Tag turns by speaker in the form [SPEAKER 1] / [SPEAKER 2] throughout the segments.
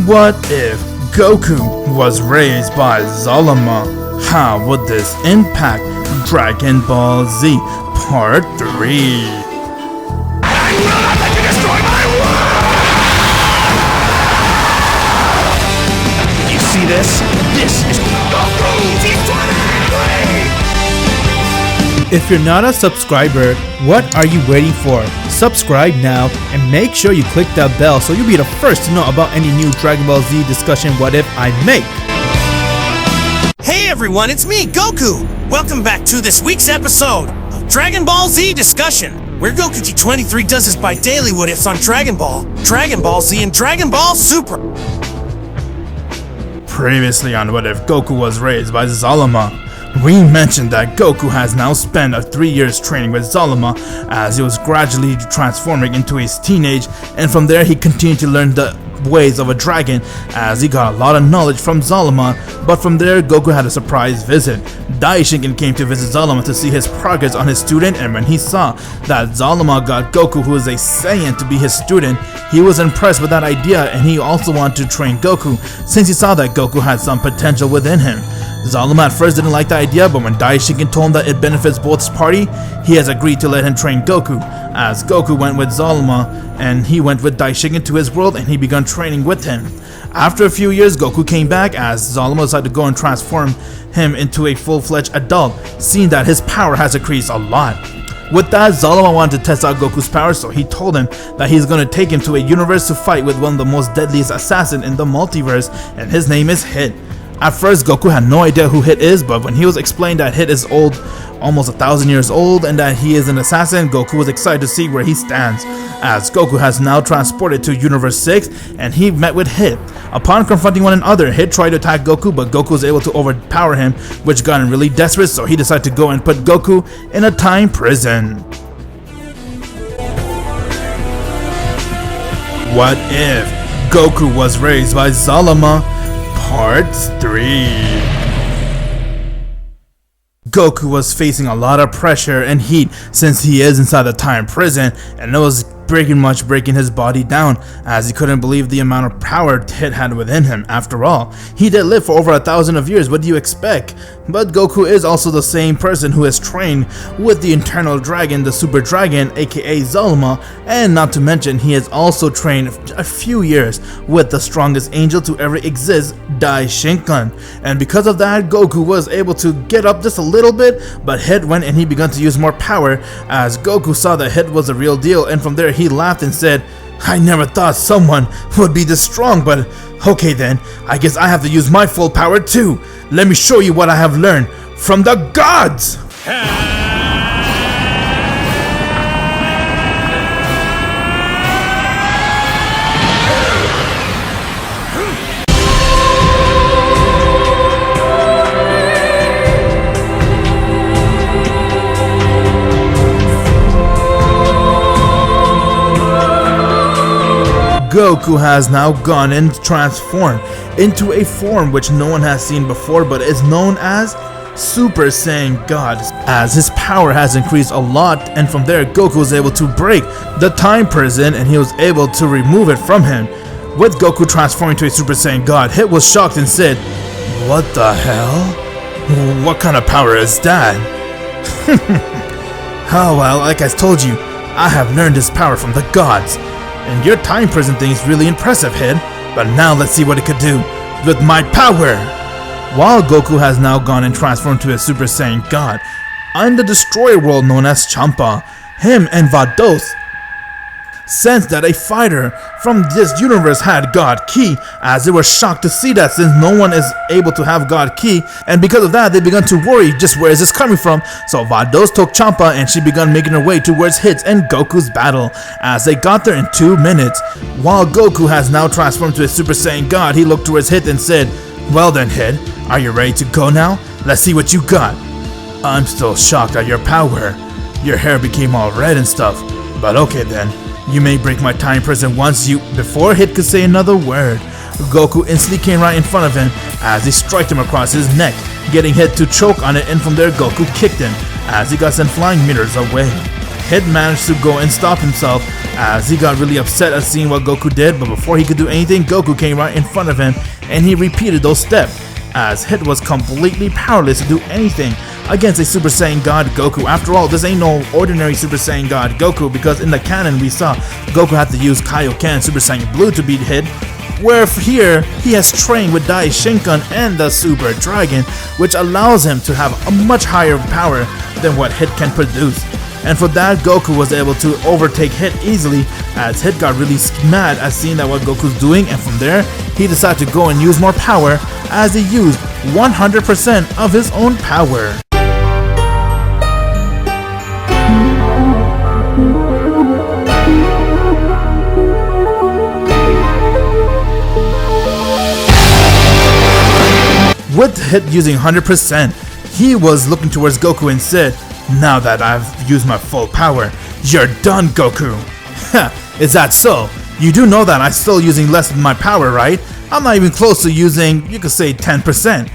[SPEAKER 1] What if Goku was raised by ZALAMA? How would this impact Dragon Ball Z Part 3?
[SPEAKER 2] I will not let you destroy my world! You see this? This is Goku Z23!
[SPEAKER 3] If you're not a subscriber, what are you waiting for? Subscribe now and make sure you click that bell so you'll be the first to know about any new Dragon Ball Z discussion what if I make.
[SPEAKER 4] Hey everyone, it's me, Goku! Welcome back to this week's episode of Dragon Ball Z Discussion, where Goku G23 does his bi-daily what ifs on Dragon Ball Z, and Dragon Ball Super.
[SPEAKER 1] Previously on What If Goku Was Raised by ZALAMA, we mentioned that Goku has now spent 3 years training with ZALAMA as he was gradually transforming into his teenage, and from there he continued to learn the ways of a dragon as he got a lot of knowledge from ZALAMA. But from there, Goku had a surprise visit. Daishinkan came to visit ZALAMA to see his progress on his student, and when he saw that ZALAMA got Goku, who is a Saiyan, to be his student, he was impressed with that idea, and he also wanted to train Goku since he saw that Goku had some potential within him. ZALAMA at first didn't like the idea, but when Daishinkan told him that it benefits both parties, he has agreed to let him train Goku, as Goku went with ZALAMA and he went with Daishinkan to his world and he began training with him. After a few years, Goku came back as ZALAMA decided to go and transform him into a full-fledged adult, seeing that his power has increased a lot. With that, ZALAMA wanted to test out Goku's power, so he told him that he's going to take him to a universe to fight with one of the most deadliest assassins in the multiverse, and his name is Hit. At first, Goku had no idea who Hit is, but when he was explained that Hit is old, almost 1,000 years old, and that he is an assassin, Goku was excited to see where he stands, as Goku has now transported to Universe 6, and he met with Hit. Upon confronting one another, Hit tried to attack Goku, but Goku was able to overpower him, which got him really desperate, so he decided to go and put Goku in a time prison. What if Goku was raised by ZALAMA? Part 3. Goku was facing a lot of pressure and heat since he is inside the time prison, and it was breaking his body down as he couldn't believe the amount of power Hit had within him. After all, he did live for over 1,000 of years. What do you expect? But Goku is also the same person who has trained with the Eternal Dragon, the Super Dragon, aka ZALAMA, and not to mention he has also trained a few years with the strongest angel to ever exist, Daishinkan. And because of that, Goku was able to get up just a little bit, but Hit went and he began to use more power as Goku saw that Hit was a real deal, and from there he laughed and said, "I never thought someone would be this strong, but okay then, I guess I have to use my full power too. Let me show you what I have learned from the gods!" Goku has now gone and transformed into a form which no one has seen before, but is known as Super Saiyan God, as his power has increased a lot, and from there Goku was able to break the time prison and he was able to remove it from him. With Goku transforming to a Super Saiyan God, Hit was shocked and said, "What the hell? What kind of power is that?" Oh well, like I told you, I have learned this power from the gods. And your time prison thing is really impressive, Hit, but now let's see what it could do with my power. While Goku has now gone and transformed to a Super Saiyan God, on the destroyer world known as Champa, him and Vados sensed that a fighter from this universe had God Ki, as they were shocked to see that since no one is able to have God Ki, and because of that they began to worry just where is this coming from. So Vados took Champa and she began making her way towards Hit's and Goku's battle, as they got there in 2 minutes. While Goku has now transformed to a Super Saiyan God, he looked towards Hit and said, "Well then Hit, are you ready to go now? Let's see what you got." "I'm still shocked at your power. Your hair became all red and stuff, but okay then. You may break my time prison once you..." Before Hit could say another word, Goku instantly came right in front of him as he struck him across his neck, getting Hit to choke on it, and from there Goku kicked him as he got sent flying meters away. Hit managed to go and stop himself as he got really upset at seeing what Goku did, but before he could do anything, Goku came right in front of him and he repeated those steps, as Hit was completely powerless to do anything against a Super Saiyan God Goku. After all, this ain't no ordinary Super Saiyan God Goku, because in the canon we saw Goku had to use Kaioken Super Saiyan Blue to beat Hit, where here he has trained with Dai Shinken and the Super Dragon, which allows him to have a much higher power than what Hit can produce. And for that, Goku was able to overtake Hit easily, as Hit got really mad at seeing that what Goku's doing, and from there he decided to go and use more power, as he used 100% of his own power. With Hit using 100%, he was looking towards Goku and said, "Now that I've used my full power, you're done, Goku." Is that so? You do know that I'm still using less of my power, right? I'm not even close to using, you could say, 10%.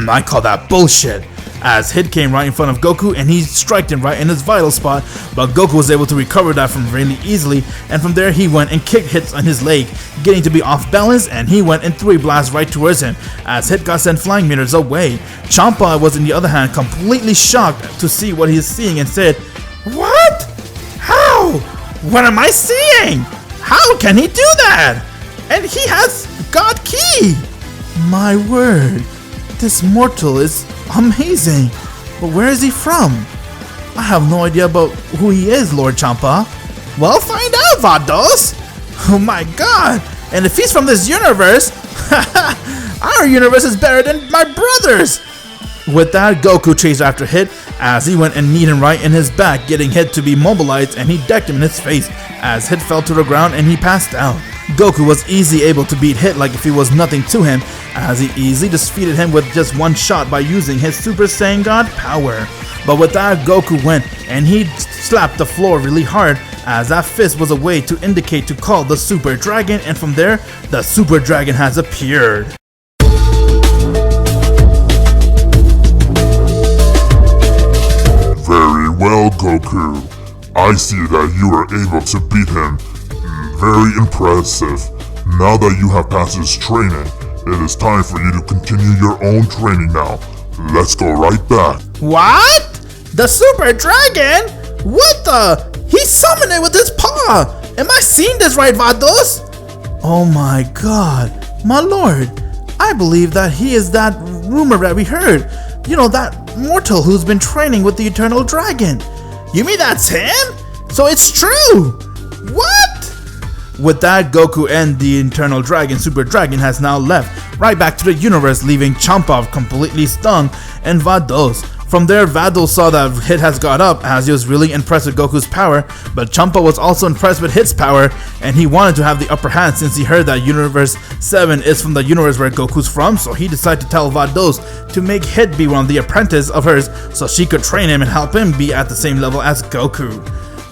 [SPEAKER 1] I call that bullshit. As Hit came right in front of Goku and he struck him right in his vital spot, but Goku was able to recover that from really easily, and from there he went and kicked Hit on his leg, getting to be off balance, and he went and threw a blast right towards him, as Hit got sent flying meters away. Champa was on the other hand completely shocked to see what he is seeing and said, "What? How? What am I seeing? How can he do that? And he has God Ki! My word, this mortal is amazing, but where is he from? I have no idea about who he is, Lord Champa." "Well, find out, Vados." "Oh my god, and if he's from this universe, our universe is better than my brother's." With that, Goku chased after Hit, as he went and kneed him right in his back, getting Hit to be mobilized, and he decked him in his face, as Hit fell to the ground and he passed out. Goku was easily able to beat Hit like if he was nothing to him, as he easily defeated him with just one shot by using his Super Saiyan God power. But with that, Goku went and he slapped the floor really hard, as that fist was a way to indicate to call the Super Dragon, and from there, the Super Dragon has appeared.
[SPEAKER 5] Very well, Goku. I see that you were able to beat him. Very impressive. Now that you have passed his training, it is time for you to continue your own training now. Let's go right back.
[SPEAKER 1] What? The Super Dragon? What the? He summoned it with his paw. Am I seeing this right, Vados? Oh my god. My lord. I believe that he is that rumor that we heard. You know, that mortal who's been training with the Eternal Dragon. You mean that's him? So it's true. What? With that, Goku and the Eternal Dragon, Super Dragon, has now left right back to the universe, leaving Champa completely stunned and Vados. From there, Vados saw that Hit has got up, as he was really impressed with Goku's power, but Champa was also impressed with Hit's power, and he wanted to have the upper hand since he heard that Universe 7 is from the universe where Goku's from, so he decided to tell Vados to make Hit be one of the apprentices of hers so she could train him and help him be at the same level as Goku.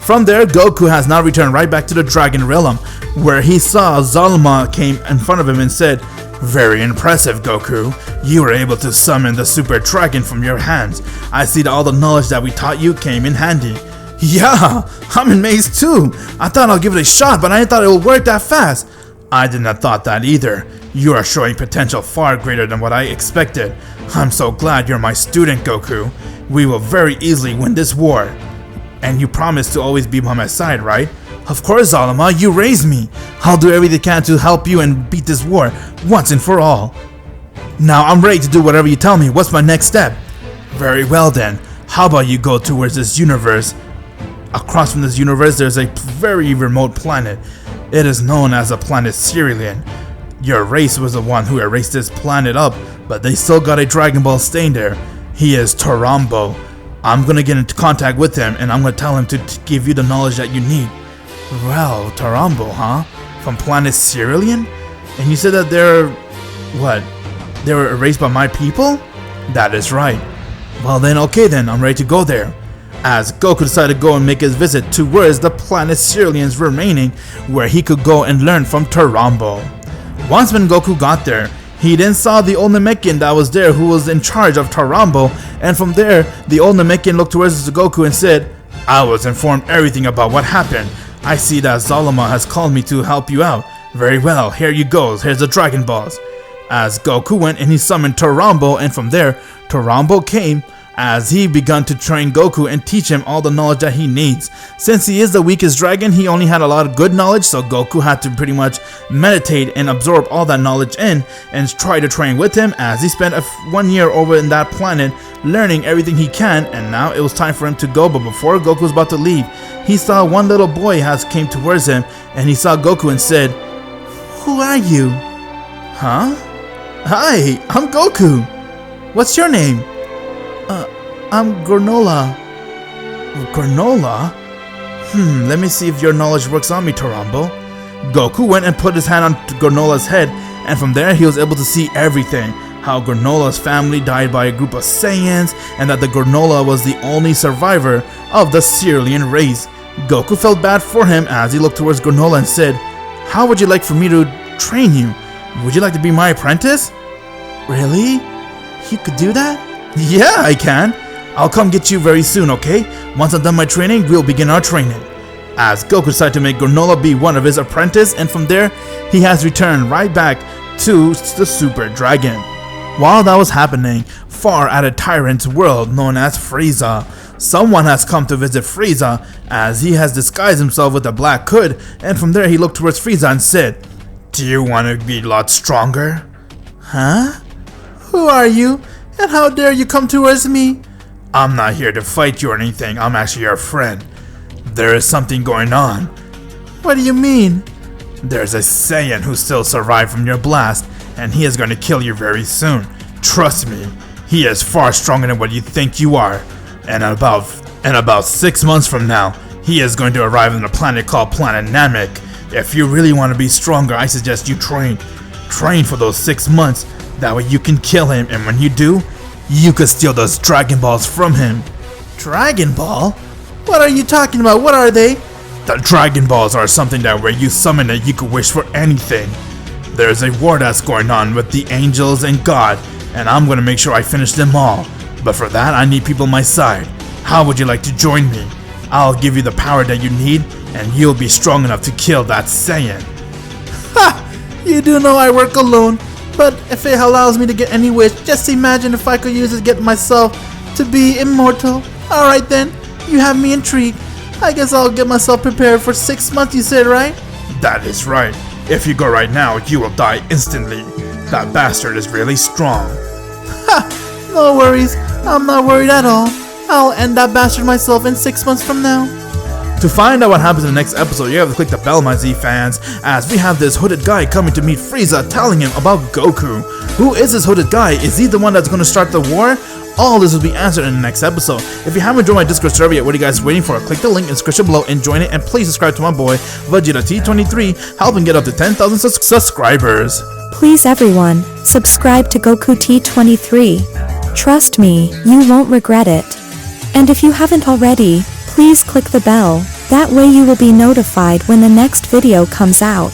[SPEAKER 1] From there, Goku has now returned right back to the Dragon Realm, where he saw ZALAMA came in front of him and said, "Very impressive, Goku. You were able to summon the Super Dragon from your hands. I see that all the knowledge that we taught you came in handy." "Yeah, I'm amazed too. I thought I'll give it a shot, but I didn't thought it would work that fast." "I did not thought that either. You are showing potential far greater than what I expected. I'm so glad you're my student, Goku. We will very easily win this war. And you promise to always be by my side, right?" "Of course, Zalama, you raised me. I'll do everything I can to help you and beat this war once and for all." "Now I'm ready to do whatever you tell me. What's my next step?" "Very well then. How about you go towards this universe? Across from this universe, there's a very remote planet. It is known as the planet Cerulean. Your race was the one who erased this planet up, but they still got a Dragon Ball stain there. He is Torambo. I'm gonna get into contact with him, and I'm gonna tell him to give you the knowledge that you need." "Well, Torambo, huh? From planet Cerulean? And you said that they're... what? They were erased by my people?" "That is right." "Well then, okay then, I'm ready to go there." As Goku decided to go and make his visit towards the planet Cerulean's remaining, where he could go and learn from Torambo. Once when Goku got there, he then saw the old Namekian that was there, who was in charge of Torambo, and from there, the old Namekian looked towards Goku and said, "I was informed everything about what happened. I see that ZALAMA has called me to help you out. Very well, here you go, here's the Dragon Balls. As Goku went and he summoned Torambo, and from there, Torambo came as he began to train Goku and teach him all the knowledge that he needs. Since he is the weakest dragon, he only had a lot of good knowledge, so Goku had to pretty much meditate and absorb all that knowledge in and try to train with him, as he spent 1 year over in that planet learning everything he can, and now it was time for him to go. But before Goku was about to leave, he saw one little boy came towards him, and he saw Goku and said, "Who are you?" "Huh? Hi, I'm Goku. What's your name?" I'm Granola." "Granola? Let me see if your knowledge works on me, Torambo." Goku went and put his hand on Granola's head, and from there he was able to see everything. How Granola's family died by a group of Saiyans, and that the Granola was the only survivor of the Cerealian race. Goku felt bad for him as he looked towards Granola and said, "How would you like for me to train you? Would you like to be my apprentice?" "Really? You could do that?" "Yeah, I can. I'll come get you very soon, okay? Once I'm done my training, we'll begin our training." As Goku decided to make Granola be one of his apprentices, and from there, he has returned right back to the Super Dragon. While that was happening, far at a tyrant's world known as Frieza, someone has come to visit Frieza, as he has disguised himself with a black hood, and from there he looked towards Frieza and said, "Do you want to be a lot stronger?" "Huh? Who are you? And how dare you come towards me?" "I'm not here to fight you or anything, I'm actually your friend. There is something going on." "What do you mean?" "There's a Saiyan who still survived from your blast, and he is going to kill you very soon. Trust me, he is far stronger than what you think you are. And about 6 months from now, he is going to arrive on a planet called Planet Namek. If you really want to be stronger, I suggest you train. Train for those 6 months, that way you can kill him, and when you do, you could steal those Dragon Balls from him." "Dragon Ball? What are you talking about? What are they?" "The Dragon Balls are something that where you summon it, you could wish for anything. There's a war that's going on with the angels and God, and I'm going to make sure I finish them all. But for that, I need people on my side. How would you like to join me? I'll give you the power that you need, and you'll be strong enough to kill that Saiyan." "Ha! You do know I work alone. But if it allows me to get any wish, just imagine if I could use it to get myself to be immortal. Alright then, you have me intrigued. I guess I'll get myself prepared for 6 months, you said, right?" "That is right. If you go right now, you will die instantly. That bastard is really strong." "Ha! No worries. I'm not worried at all. I'll end that bastard myself in 6 months from now." To find out what happens in the next episode, you have to click the bell, my Z fans, as we have this hooded guy coming to meet Frieza, telling him about Goku. Who is this hooded guy? Is he the one that's going to start the war? All this will be answered in the next episode. If you haven't joined my Discord server yet, what are you guys waiting for? Click the link in the description below and join it, and please subscribe to my boy, Vegeta T23, helping get up to 10,000 subscribers.
[SPEAKER 6] Please everyone, subscribe to Goku T23. Trust me, you won't regret it. And if you haven't already, please click the bell, that way you will be notified when the next video comes out.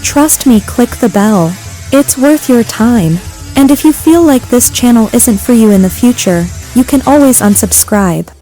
[SPEAKER 6] Trust me, click the bell. It's worth your time. And if you feel like this channel isn't for you in the future, you can always unsubscribe.